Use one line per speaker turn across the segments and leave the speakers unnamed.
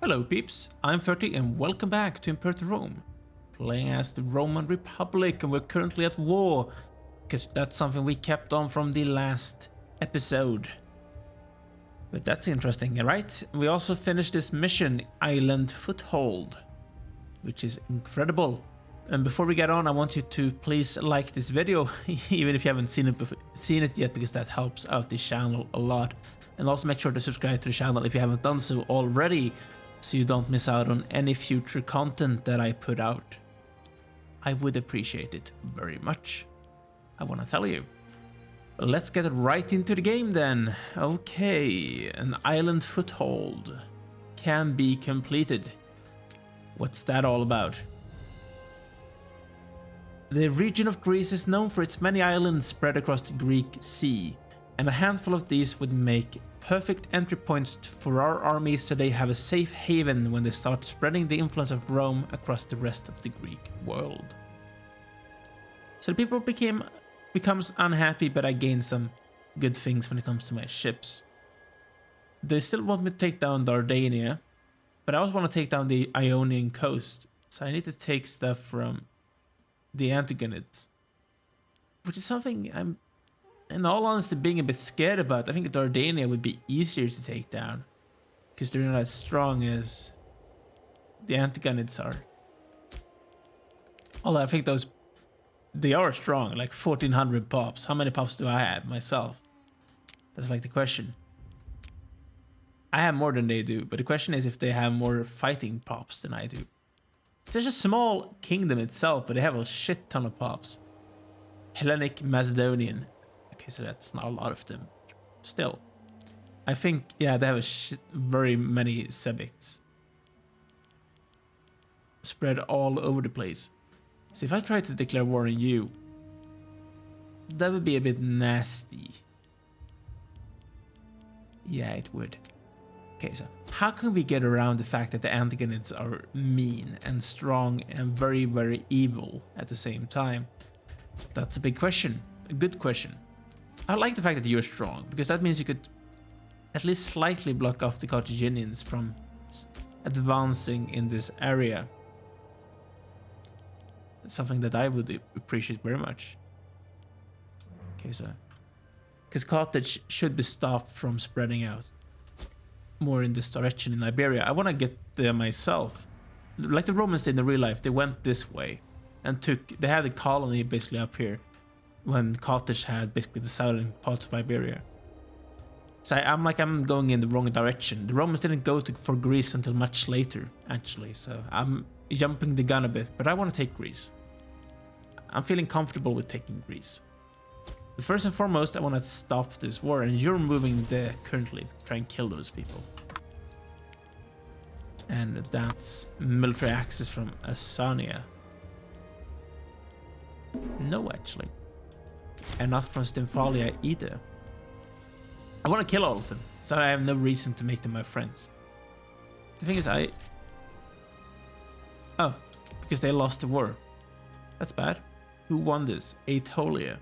Hello peeps, I'm 30 and welcome back to Imperator Rome. Playing as the Roman Republic and we're currently at war, because that's something we kept on from the last episode. But that's interesting, right? We also finished this mission, Island Foothold, which is incredible. And before we get on, I want you to please like this video, even if you haven't seen it yet, because that helps out the channel a lot. And also make sure to subscribe to the channel if you haven't done so already, so you don't miss out on any future content that I put out. I would appreciate it very much, I want to tell you. But let's get right into the game then. Okay, an island foothold can be completed. What's that all about? The region of Greece is known for its many islands spread across the Greek Sea, and a handful of these would make perfect entry points for our armies so they have a safe haven when they start spreading the influence of Rome across the rest of the Greek world. So the people becomes unhappy, but I gain some good things when it comes to my ships. They still want me to take down Dardania, but I also want to take down the Ionian coast, so I need to take stuff from the Antagonids, which is something I'm, in all honesty, being a bit scared about. I think Dardania would be easier to take down, because they're not as strong as the Antagonids are. Although I think they are strong, like 1400 pops. How many pops do I have myself? That's like the question. I have more than they do, but the question is if they have more fighting pops than I do. It's such a small kingdom itself, but they have a shit ton of pops. Hellenic Macedonian. Okay, so that's not a lot of them. Still. I think, yeah, they have very many Sebits. Spread all over the place. So if I try to declare war on you, that would be a bit nasty. Yeah, it would. Okay, so how can we get around the fact that the Antagonids are mean and strong and very, very evil at the same time? That's a big question. A good question. I like the fact that you're strong, because that means you could at least slightly block off the Carthaginians from advancing in this area. Something that I would appreciate very much. Okay, so because Carthage should be stopped from spreading out more in this direction in Iberia. I want to get there myself, like the Romans did in real life. They went this way and they had a colony basically up here when Carthage had basically the southern part of Iberia. So I'm going in the wrong direction. The Romans didn't go for Greece until much later, actually, so I'm jumping the gun a bit, but I want to take Greece. I'm feeling comfortable with taking Greece. But first and foremost, I want to stop this war, and you're moving there currently, try and kill those people. And that's military access from Asania. No, actually. And not from Stymphalia either. I want to kill all of them, so I have no reason to make them my friends. The thing is, oh, because they lost the war. That's bad. Who won this? Aetolia.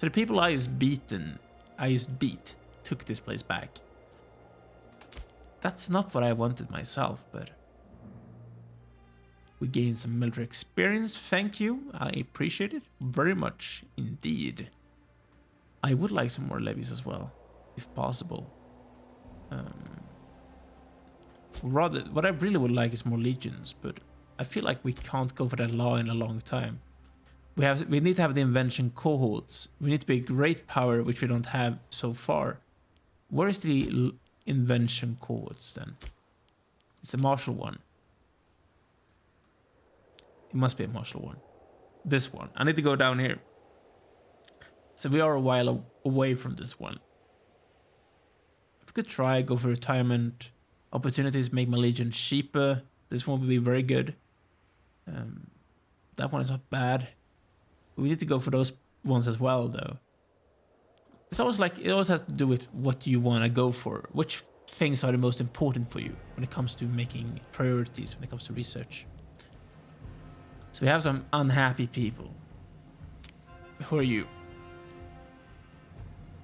So the people I just beat, took this place back. That's not what I wanted myself, but we gained some military experience. Thank you. I appreciate it very much indeed. I would like some more levies as well, if possible. Rather, what I really would like is more legions, but I feel like we can't go for that law in a long time. We need to have the invention cohorts. We need to be a great power, which we don't have so far. Where is the invention cohorts then? It's a martial one. It must be a martial one. This one. I need to go down here. So we are a while away from this one. If we could try, go for retirement. Opportunities make my legion cheaper. This one would be very good. That one is not bad. We need to go for those ones as well, though. It's always like, it always has to do with what you want to go for. Which things are the most important for you when it comes to making priorities, when it comes to research. So we have some unhappy people. Who are you?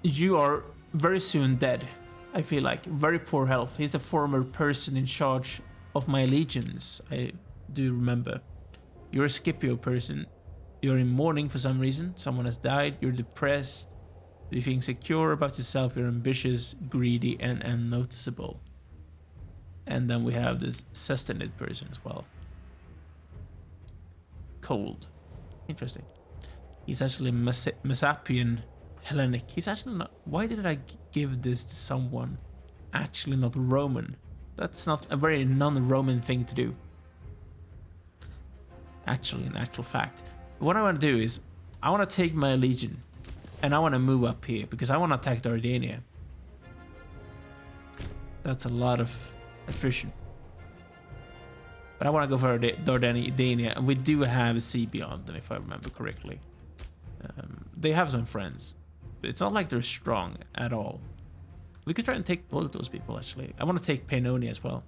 You are very soon dead. I feel like. Very poor health. He's the former person in charge of my legions, I do remember. You're a Scipio person. You're in mourning for some reason. Someone has died. You're depressed. You feel secure about yourself. You're ambitious, greedy, and unnoticeable. And then we have this Sestinid person as well. Cold. Interesting. He's actually Messapian Hellenic. He's actually not... Why did I give this to someone actually not Roman? That's not a very non-Roman thing to do. Actually, in actual fact. What I want to do is, I want to take my legion and I want to move up here because I want to attack Dardania. That's a lot of attrition. But I want to go for Dardania, and we do have a sea beyond them if I remember correctly. They have some friends, but it's not like they're strong at all. We could try and take all of those people actually. I want to take Pannonia as well.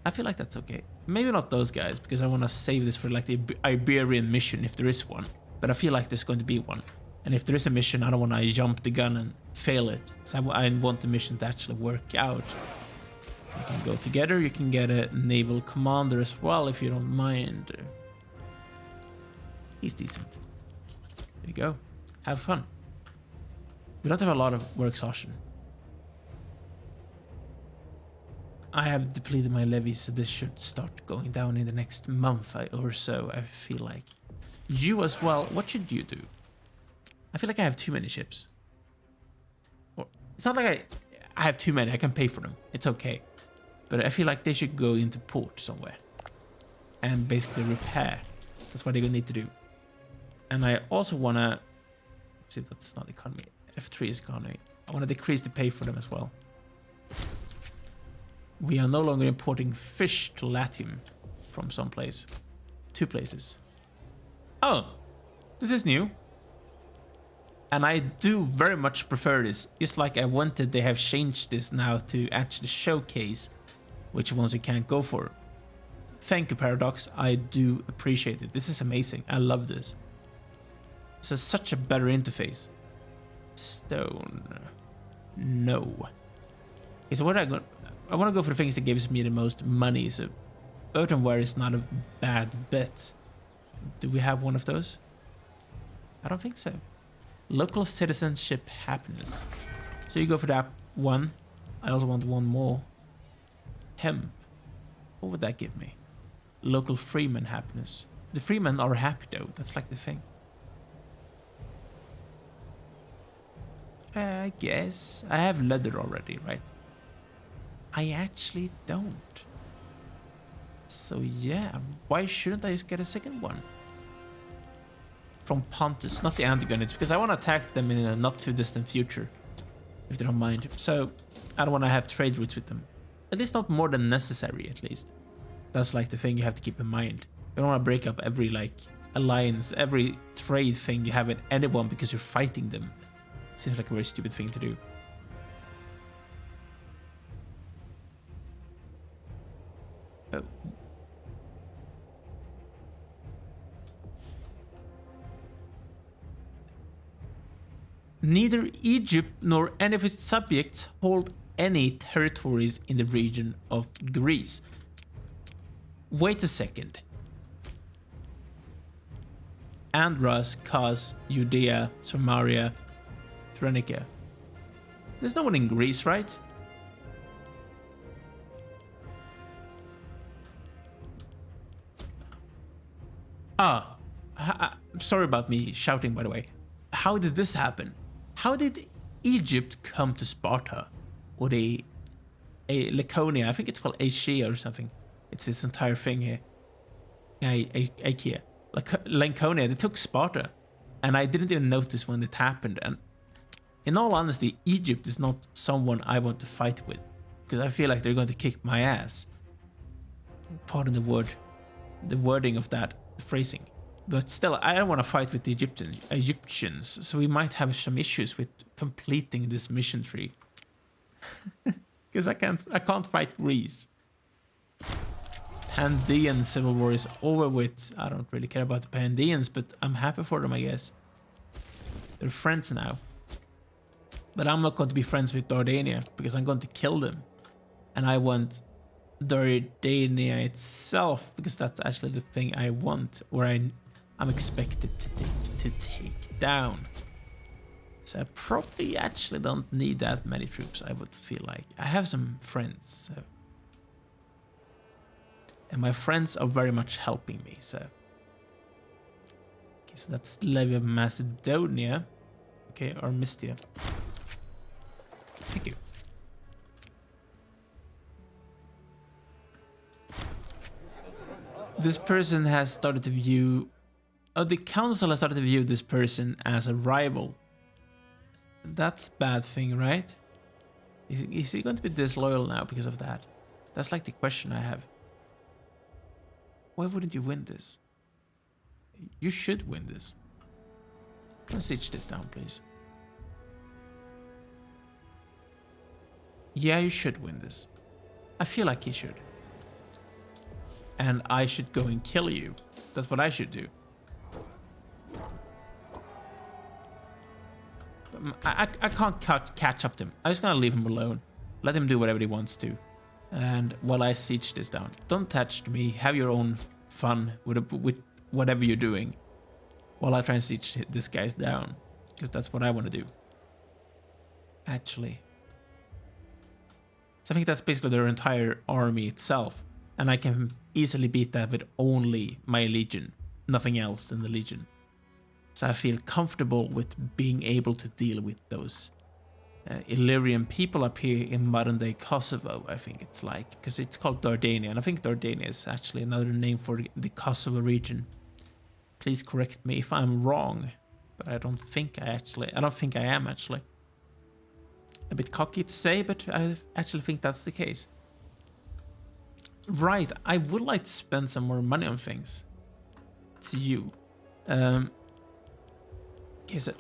I feel like that's okay. Maybe not those guys, because I want to save this for like the Iberian mission if there is one. But I feel like there's going to be one. And if there is a mission, I don't want to jump the gun and fail it. So I want the mission to actually work out. You can go together. You can get a naval commander as well if you don't mind. He's decent. There you go. Have fun. We don't have a lot of work exhaustion. I have depleted my levies, so this should start going down in the next month or so, I feel like. You as well, what should you do? I feel like I have too many ships. Or, it's not like I have too many, I can pay for them, it's okay. But I feel like they should go into port somewhere. And basically repair. That's what they're gonna need to do. And I also wanna... See, that's not economy. F3 is economy. I wanna decrease the pay for them as well. We are no longer importing fish to Latium from some place. 2 places. Oh, this is new. And I do very much prefer this. Just like I wanted, they have changed this now to actually showcase which ones you can't go for. Thank you, Paradox. I do appreciate it. This is amazing. I love this. This is such a better interface. Stone. No. Okay, so what I got? I want to go for the things that gives me the most money. So earthenware is not a bad bet. Do we have one of those? I don't think so. Local citizenship happiness. So you go for that one. I also want one more. Hemp. What would that give me? Local freeman happiness. The freemen are happy though. That's like the thing. I guess. I have leather already, right? I actually don't. So yeah, why shouldn't I just get a second one? From Pontus, not the Antigonids, because I want to attack them in a not too distant future. If they don't mind. So, I don't want to have trade routes with them. At least not more than necessary, at least. That's like the thing you have to keep in mind. You don't want to break up every like alliance, every trade thing you have with anyone because you're fighting them. Seems like a very stupid thing to do. Oh. Neither Egypt nor any of its subjects hold any territories in the region of Greece. Wait a second. Andros, Kos, Judea, Samaria, Phrygia. There's no one in Greece, right? Sorry about me shouting, by the way. How did this happen? How did Egypt come to Sparta? Or a Laconia, I think it's called Achaea or something. It's this entire thing here. Achaea. Laconia, they took Sparta. And I didn't even notice when it happened. And in all honesty, Egypt is not someone I want to fight with. Because I feel like they're going to kick my ass. Pardon the word. The wording of that phrasing. But still, I don't want to fight with the Egyptians, so we might have some issues with completing this mission tree. Because I can't fight Greece. Pandean civil war is over with. I don't really care about the Pandeans, but I'm happy for them, I guess. They're friends now. But I'm not going to be friends with Dardania because I'm going to kill them. And I want Dardania itself because that's actually the thing I want, or I'm expected to take down. So I probably actually don't need that many troops, I would feel like. I have some friends, so. And my friends are very much helping me, so. Okay, so that's Levy of Macedonia. Okay, or Mystia. Thank you. This person has started to view... Oh, the council has started to view this person as a rival. That's a bad thing, right? Is he going to be disloyal now because of that? That's like the question I have. Why wouldn't you win this? You should win this. Let's siege this down, please. Yeah, you should win this. I feel like he should. And I should go and kill you. That's what I should do. I can't catch up to him. I'm just gonna leave him alone. Let him do whatever he wants to. And while I siege this down. Don't touch me. Have your own fun with whatever you're doing. While I try and siege this guy's down. Because that's what I want to do. Actually. So I think that's basically their entire army itself. And I can easily beat that with only my legion. Nothing else than the legion. So I feel comfortable with being able to deal with those Illyrian people up here in modern day Kosovo, I think it's like. Because it's called Dardania, and I think Dardania is actually another name for the Kosovo region. Please correct me if I'm wrong, but I don't think I am actually. A bit cocky to say, but I actually think that's the case. Right, I would like to spend some more money on things. It's you. Okay, so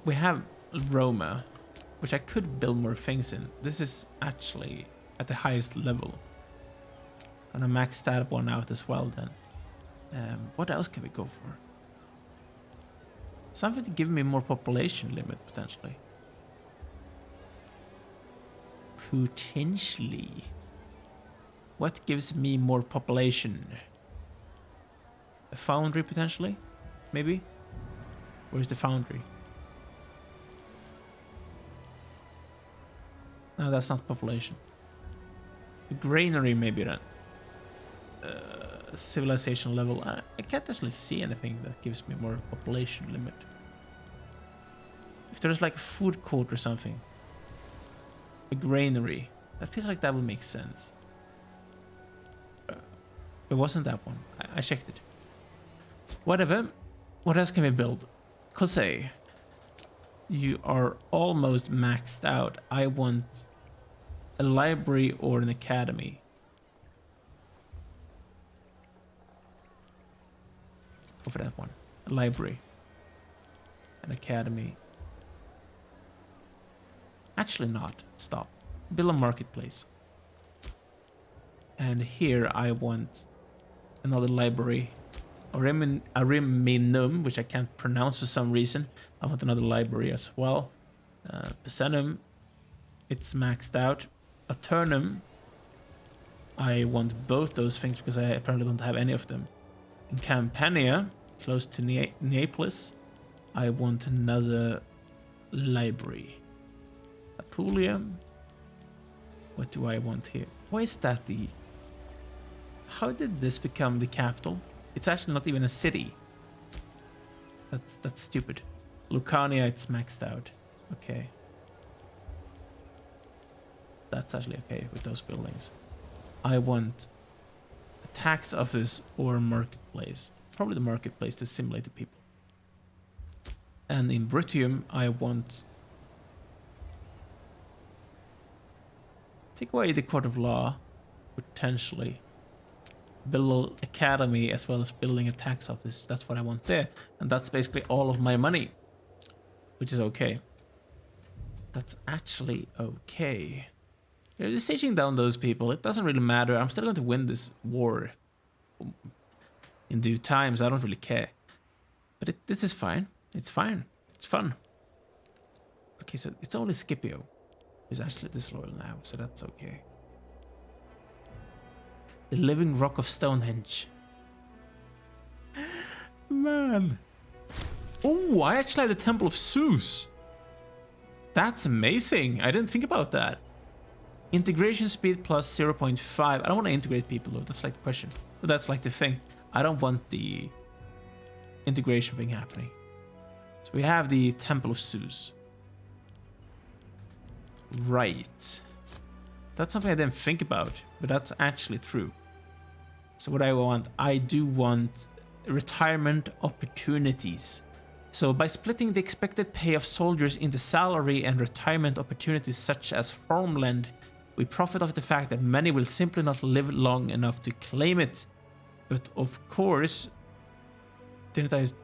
we have Roma, which I could build more things in. This is actually at the highest level. Gonna max that one out as well then. What else can we go for? Something to give me more population limit, potentially. Potentially. What gives me more population? A foundry, potentially? Maybe? Where's the foundry? No, that's not population. The granary, maybe then. Civilization level. I can't actually see anything that gives me more population limit. If there's like a food court or something. A granary. That feels like that would make sense. It wasn't that one. I checked it. Whatever. What else can we build? Kosei. You are almost maxed out. I want a library or an academy. Go for that one. A library. An academy. Actually not. Stop. Build a marketplace. And here I want another library. Ariminum, which I can't pronounce for some reason. I want another library as well. Picenum, it's maxed out. Aternum, I want both those things because I apparently don't have any of them. In Campania, close to Neapolis, I want another library. Apulia, what do I want here? Why is that the... How did this become the capital? It's actually not even a city. That's stupid. Lucania, it's maxed out. Okay. That's actually okay with those buildings. I want a tax office or a marketplace. Probably the marketplace to simulate the people. And in Bruttium, I want... Take away the court of law, potentially. Build an academy as well as building a tax office. That's what I want there. And that's basically all of my money. Which is okay. That's actually okay. You're just sieging down those people. It doesn't really matter. I'm still going to win this war. In due time, so I don't really care. But this is fine. It's fine. It's fun. Okay, so it's only Scipio who's actually disloyal now, so that's okay. The living rock of Stonehenge. Man. Oh, I actually have the Temple of Zeus. That's amazing. I didn't think about that. Integration speed plus 0.5. I don't want to integrate people though. That's like the question. But that's like the thing. I don't want the integration thing happening. So we have the Temple of Zeus. Right. That's something I didn't think about, but that's actually true. So what I want, I do want retirement opportunities. So by splitting the expected pay of soldiers into salary and retirement opportunities such as farmland, we profit off the fact that many will simply not live long enough to claim it. But of course, didn't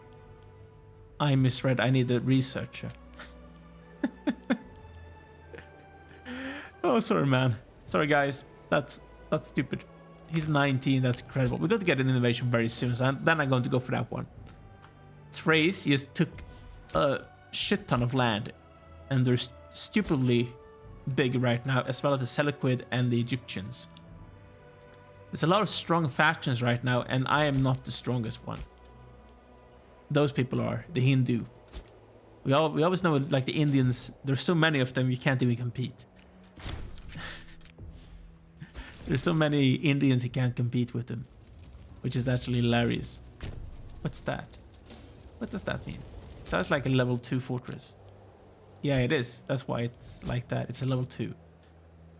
I misread, I need a researcher. Oh, sorry man. Sorry guys, that's stupid. He's 19, that's incredible. We got to get an innovation very soon, so then I'm going to go for that one. Thrace just took a shit ton of land, and they're stupidly big right now, as well as the Selequid and the Egyptians. There's a lot of strong factions right now, and I am not the strongest one. Those people are, the Hindu. We always know, like the Indians, there's so many of them, you can't even compete. There's so many Indians you can't compete with them, which is actually hilarious. What's that? What does that mean? Sounds like a level 2 fortress. Yeah, it is. That's why it's like that. It's a level 2.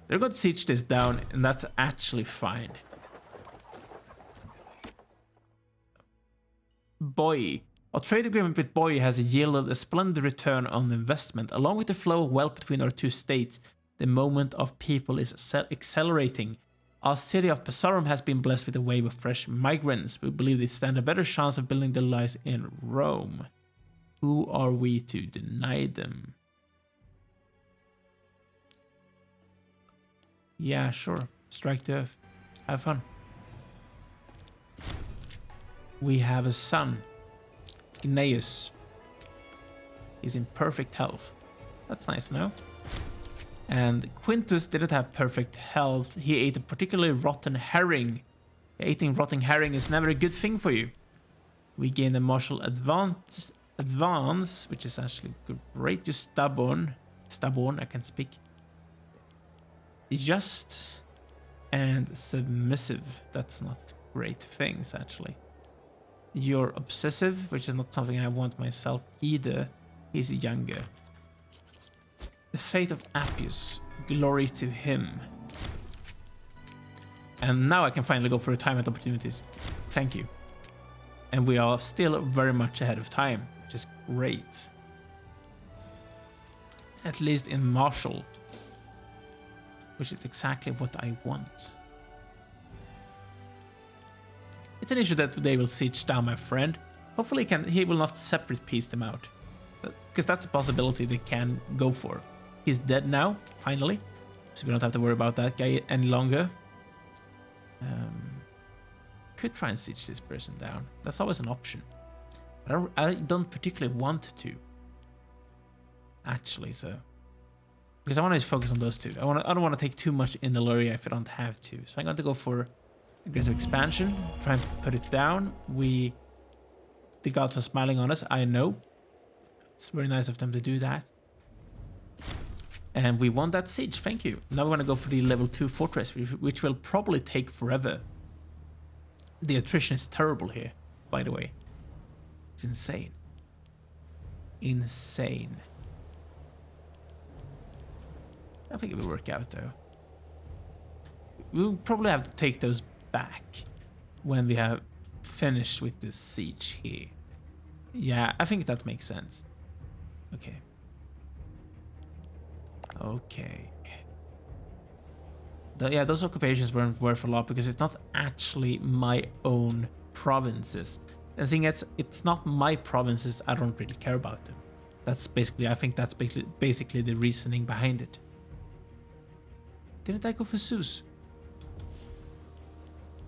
They're going to siege this down, and that's actually fine. Boy. Our trade agreement with Boy has yielded a splendid return on investment. Along with the flow of wealth between our two states, the movement of people is accelerating. Our city of Pesarum has been blessed with a wave of fresh migrants. We believe they stand a better chance of building their lives in Rome. Who are we to deny them? Yeah, sure. Strike the earth. Have fun. We have a son, Gnaeus. He's in perfect health. That's nice to know. And Quintus didn't have perfect health. He ate a particularly rotten herring. Eating rotten herring is never a good thing for you. We gain a martial advance, which is actually great. You're stubborn. Stubborn, I can speak. Just and submissive. That's not great things, actually. You're obsessive, which is not something I want myself either. He's younger. The fate of Appius, glory to him. And now I can finally go for retirement opportunities. Thank you. And we are still very much ahead of time, which is great. At least in martial, which is exactly what I want. It's an issue that they will siege down my friend. Hopefully he will not separate piece them out. Because that's a possibility they can go for. He's dead now, finally. So we don't have to worry about that guy any longer. Could try and siege this person down. That's always an option. I don't particularly want to. Actually, so. Because I want to focus on those two. I don't want to take too much in the area if I don't have to. So I'm going to go for aggressive expansion. Try and put it down. The gods are smiling on us, I know. It's very nice of them to do that. And we won that siege, thank you. Now we're going to go for the level 2 fortress, which will probably take forever. The attrition is terrible here, by the way. It's insane. Insane. I think it will work out, though. We'll probably have to take those back when we have finished with this siege here. Yeah, I think that makes sense. Okay. Okay. Yeah, those occupations weren't worth a lot because it's not actually my own provinces. And seeing it's not my provinces, I don't really care about them. That's basically, I think that's basically the reasoning behind it. Didn't I go for Zeus?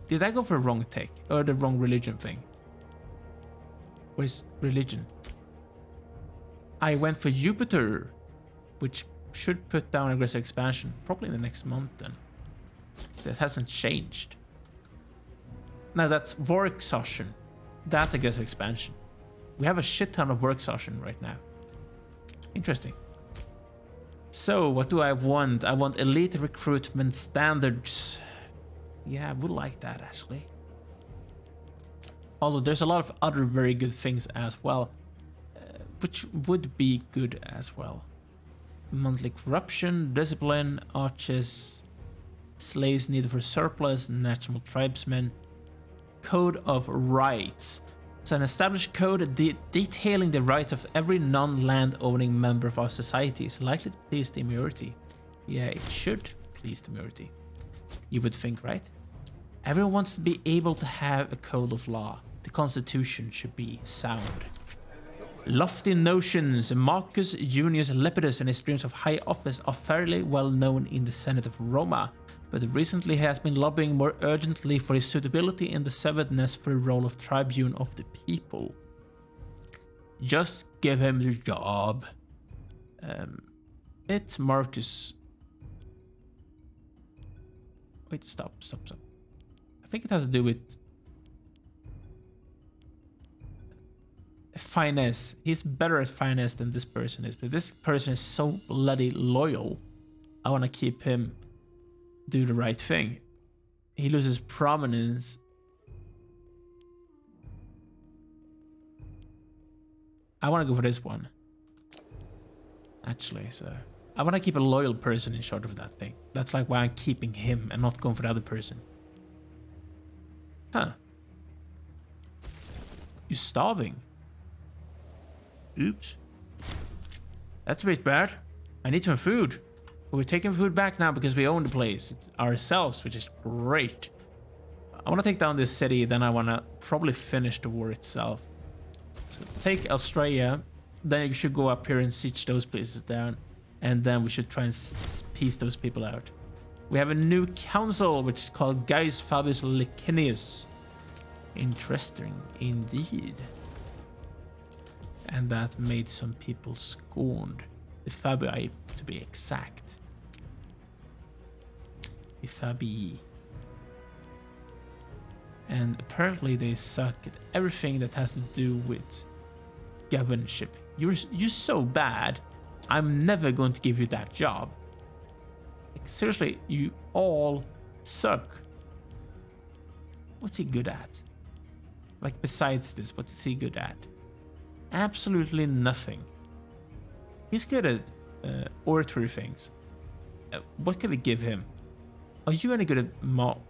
Did I go for a wrong tech or the wrong religion thing? Where's religion? I went for Jupiter. which should put down aggressive expansion probably in the next month then. So it hasn't changed. Now that's war exhaustion. That's aggressive expansion. We have a shit ton of war exhaustion right now. Interesting. So what do I want? I want elite recruitment standards. Yeah, I would like that actually. Although there's a lot of other very good things as well, which would be good as well. Monthly corruption, discipline, arches, slaves needed for surplus, national tribesmen, code of rights. So an established code detailing the rights of every non-land owning member of our society is likely to please the majority. Yeah, it should please the majority. You would think, right? Everyone wants to be able to have a code of law. The constitution should be sound. Lofty notions. Marcus Junius Lepidus and his dreams of high office are fairly well known in the Senate of Roma, but recently he has been lobbying more urgently for his suitability in the sevedness for the role of tribune of the people. Just give him the job. It's Marcus. Wait, stop. I think it has to do with finesse. He's better at finesse than this person is, but this person is so bloody loyal. I want to keep him do the right thing. He loses prominence. I want to go for this one. Actually, so I want to keep a loyal person in charge of that thing. That's like why I'm keeping him and not going for the other person. Huh. You're starving. Oops. That's a bit bad. I need some food. But we're taking food back now because we own the place. It's ourselves, which is great. I want to take down this city, then I want to probably finish the war itself. So take Australia, then you should go up here and siege those places down. And then we should try and piece those people out. We have a new council, which is called Gaius Fabius Licinius. Interesting indeed. And that made some people scorned. The Fabii, to be exact. The Fabii. And apparently they suck at everything that has to do with governorship. You're so bad, I'm never going to give you that job. Like, seriously, you all suck. What's he good at? Like, besides this, what is he good at? Absolutely nothing. He's good at oratory things. What can we give him? Are you any good at No.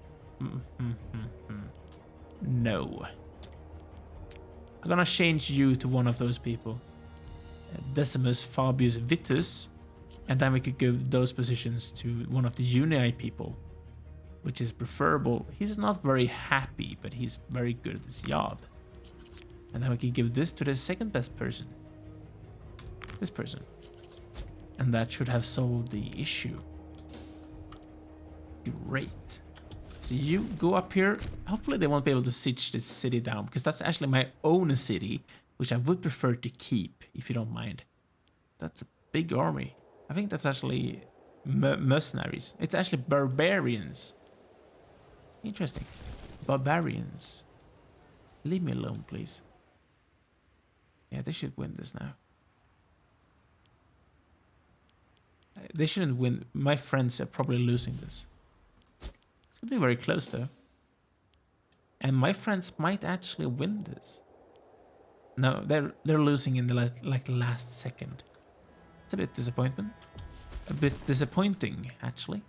I'm gonna change you to one of those people. Decimus Fabius Vitus. And then we could give those positions to one of the Unii people, which is preferable. He's not very happy, but he's very good at his job. And then we can give this to the second best person. This person. And that should have solved the issue. Great. So you go up here. Hopefully they won't be able to siege this city down, because that's actually my own city, which I would prefer to keep, if you don't mind. That's a big army. I think that's actually mercenaries. It's actually barbarians. Interesting. Barbarians. Leave me alone, please. Yeah, they should win this now. They shouldn't win. My friends are probably losing this. It's gonna be very close though. And my friends might actually win this. No, they're losing in the last second. It's a bit disappointment. A bit disappointing, actually.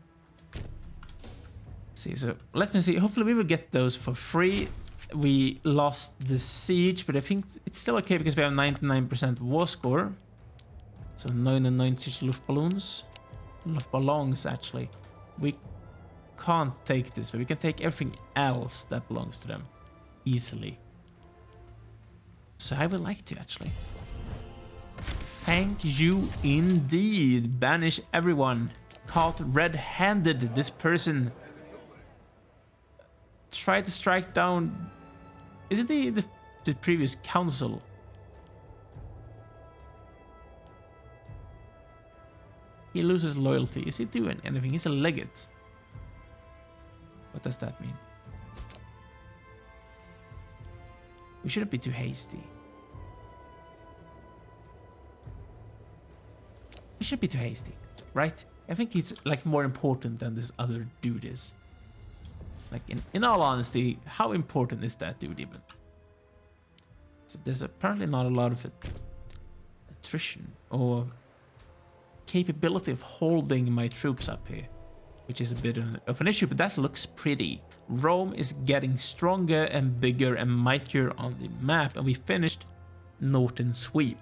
See, so let me see. Hopefully we will get those for free. We lost the siege, but I think it's still okay because we have 99% war score. So 99 Luftballons. Luftballons, actually. We can't take this, but we can take everything else that belongs to them easily. So I would like to, actually. Thank you indeed. Banish everyone. Caught red-handed. This person tried to strike down... Is it the previous council? He loses loyalty. Is he doing anything? He's a legate. What does that mean? We shouldn't be too hasty. We shouldn't be too hasty, right? I think he's like more important than this other dude is. Like in all honesty, how important is that dude even? So there's apparently not a lot of attrition or capability of holding my troops up here, which is a bit of an issue, but that looks pretty. Rome is getting stronger and bigger and mightier on the map, and we finished Northern Sweep.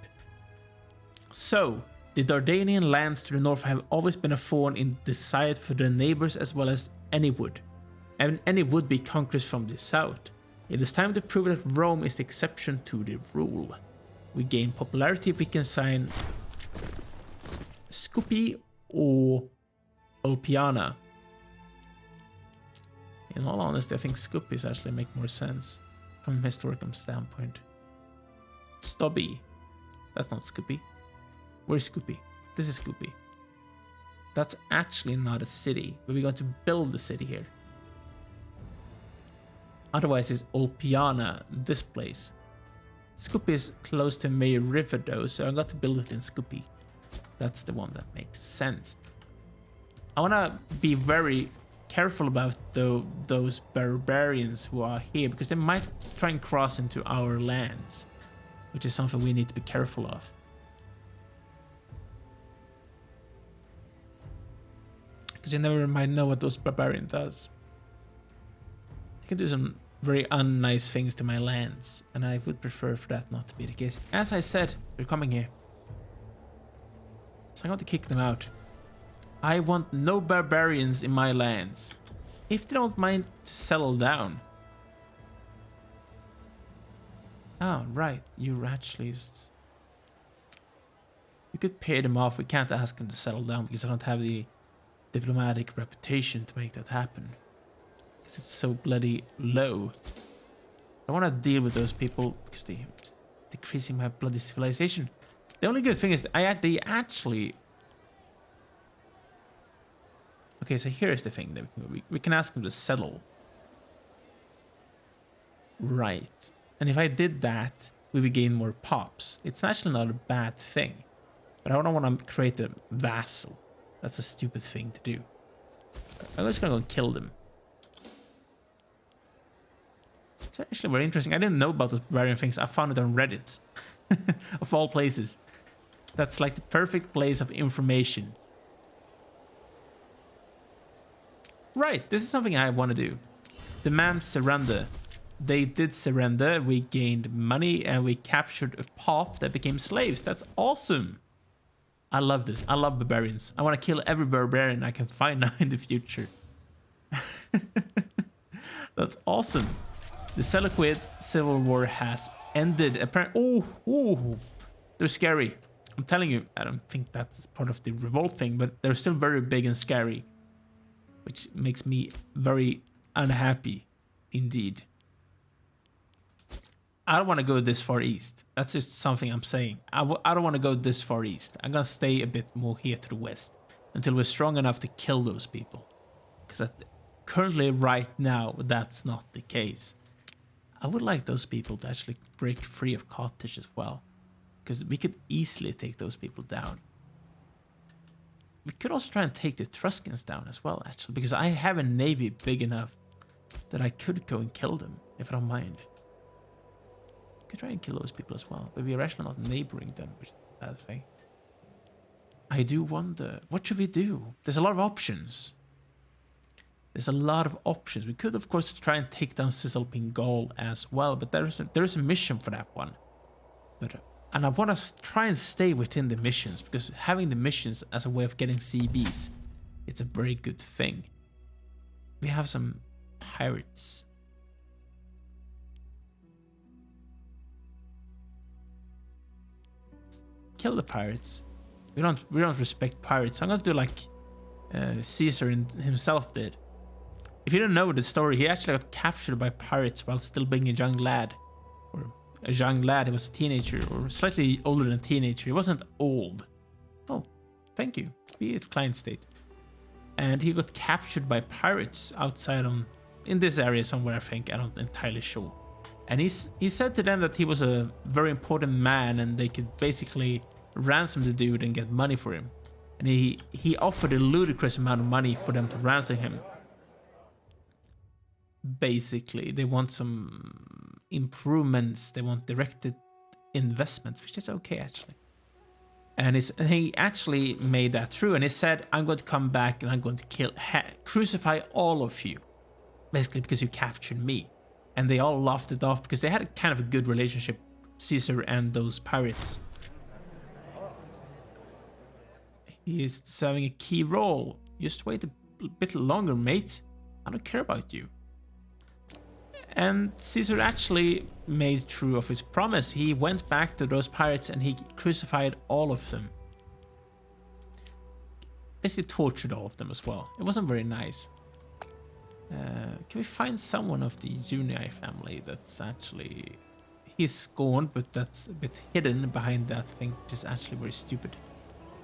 So, the Dardanian lands to the north have always been a thorn in the side for their neighbors as well as any would. And any would-be conquerors from the south. It is time to prove that Rome is the exception to the rule. We gain popularity if we can sign Scupi or Ulpiana. In all honesty, I think Scupis actually make more sense from a historical standpoint. Stubby. That's not Scupi. Where's Scupi? This is Scupi. That's actually not a city, but we're going to build the city here. Otherwise, it's Ulpiana, this place. Scupi is close to Mayor River though, so I'm going to build it in Scupi. That's the one that makes sense. I want to be very careful about those barbarians who are here, because they might try and cross into our lands, which is something we need to be careful of. Because you never might know what those barbarian does. They can do some very unnice things to my lands, and I would prefer for that not to be the case. As I said, they're coming here. So I'm going to kick them out. I want no barbarians in my lands. If they don't mind to settle down. Oh, right. You actually... You could pay them off. We can't ask them to settle down because I don't have the diplomatic reputation to make that happen. Because it's so bloody low. I want to deal with those people because they're decreasing my bloody civilization. The only good thing is that they actually... Okay, so here's the thing. We can ask them to settle. Right. And if I did that, we would gain more pops. It's actually not a bad thing. But I don't want to create a vassal. That's a stupid thing to do. I'm just going to go and kill them. It's actually very interesting. I didn't know about those barbarian things. I found it on Reddit. Of all places. That's like the perfect place of information. Right, this is something I want to do. Demand surrender. They did surrender. We gained money and we captured a pop that became slaves. That's awesome. I love this. I love barbarians. I want to kill every barbarian I can find now in the future. That's awesome. The Seleucid Civil War has ended. Apparently, oh, they're scary. I'm telling you, I don't think that's part of the revolt thing, but they're still very big and scary, which makes me very unhappy indeed. I don't want to go this far east. That's just something I'm saying. I don't want to go this far east. I'm going to stay a bit more here to the west until we're strong enough to kill those people. Because currently, right now, that's not the case. I would like those people to actually break free of Carthage as well. Because we could easily take those people down. We could also try and take the Etruscans down as well, actually. Because I have a navy big enough that I could go and kill them, if I don't mind. I could try and kill those people as well. But we are actually not neighboring them, which is a bad thing. I do wonder, what should we do? There's a lot of options. There's a lot of options. We could, of course, try and take down Cisalpine Gaul as well. But there is a mission for that one. And I want to try and stay within the missions, because having the missions as a way of getting CBs, it's a very good thing. We have some pirates. Kill the pirates. We don't respect pirates. I'm gonna do like Caesar himself did. If you don't know the story, he actually got captured by pirates while still being a young lad. Or a young lad, he was a teenager, or slightly older than a teenager. He wasn't old. Oh, Thank you. Be it client state. And he got captured by pirates outside in this area somewhere, I think. I'm not entirely sure. And he said to them that he was a very important man and they could basically ransom the dude and get money for him. And he offered a ludicrous amount of money for them to ransom him. Basically, they want some improvements. They want directed investments, which is okay, actually. And he actually made that through. And he said, I'm going to come back and I'm going to crucify all of you. Basically, because you captured me. And they all laughed it off because they had a kind of a good relationship, Caesar and those pirates. He is serving a key role. Just wait a bit longer, mate. I don't care about you. And Caesar actually made true of his promise. He went back to those pirates and he crucified all of them. Basically tortured all of them as well. It wasn't very nice. Can we find someone of the Unii family that's actually... He's scorned, but that's a bit hidden behind that thing, which is actually very stupid.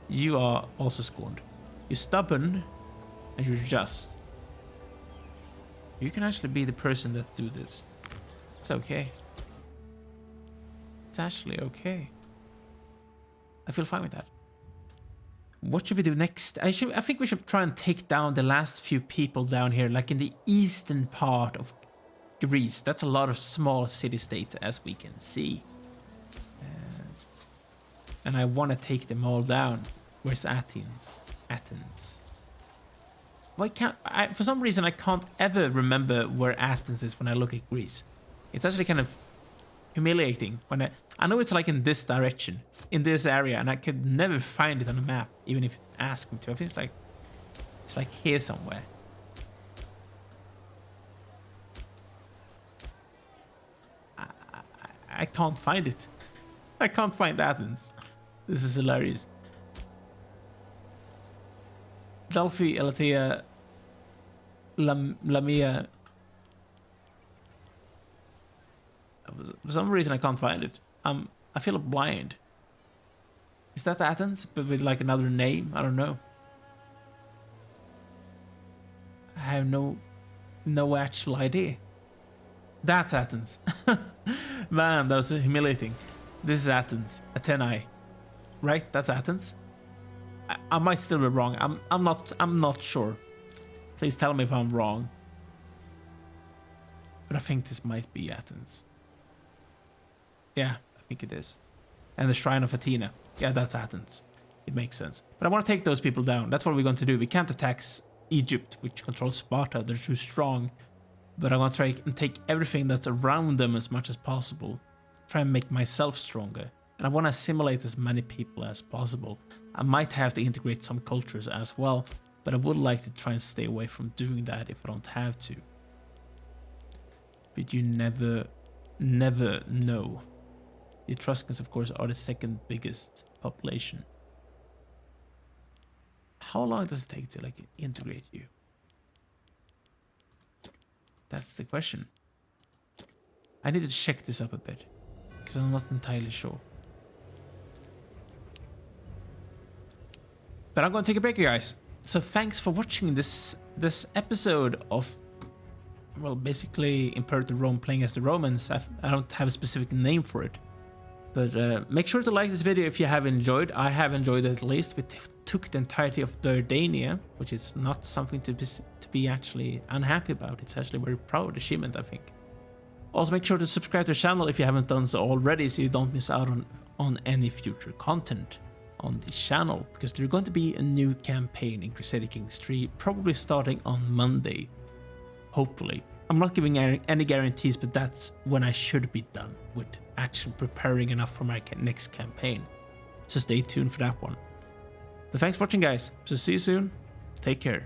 You are also scorned. You're stubborn and you're just. You can actually be the person that do this. It's okay. It's actually okay. I feel fine with that. What should we do next? I think we should try and take down the last few people down here, like in the eastern part of Greece. That's a lot of small city-states, as we can see. And I want to take them all down. Where's Athens? Athens. Why can't I? For some reason, I can't ever remember where Athens is when I look at Greece. It's actually kind of humiliating when I know it's like in this direction, in this area, and I could never find it on a map, even if it asked me to. I think it's like here somewhere. I can't find it. I can't find Athens. This is hilarious. Delphi, Elatea, Lamia. For some reason, I can't find it. I feel blind. Is that Athens, but with like another name? I don't know. I have no actual idea. That's Athens. Man, that was humiliating. This is Athens. Athenae. Right? That's Athens. I might still be wrong. I'm not sure. Please tell me if I'm wrong. But I think this might be Athens. Yeah, I think it is. And the Shrine of Athena. Yeah, that's Athens. It makes sense. But I want to take those people down. That's what we're going to do. We can't attack Egypt, which controls Sparta. They're too strong. But I want to try and take everything that's around them as much as possible. Try and make myself stronger. And I want to assimilate as many people as possible. I might have to integrate some cultures as well, but I would like to try and stay away from doing that if I don't have to. But you never know. The Etruscans, of course, are the second biggest population. How long does it take to like integrate you? That's the question. I need to check this up a bit, because I'm not entirely sure. But I'm going to take a break, you guys. So thanks for watching this episode of, well, basically Imperator Rome playing as the Romans. I don't have a specific name for it. But make sure to like this video if you have enjoyed. I have enjoyed it at least. We took the entirety of Dardania, which is not something to be actually unhappy about. It's actually a very proud achievement, I think. Also, make sure to subscribe to the channel if you haven't done so already, so you don't miss out on any future content on the channel, because there's going to be a new campaign in Crusader Kings 3, probably starting on Monday. Hopefully. I'm not giving any guarantees, but that's when I should be done with actually preparing enough for my next campaign. So stay tuned for that one. But thanks for watching, guys. So see you soon. Take care.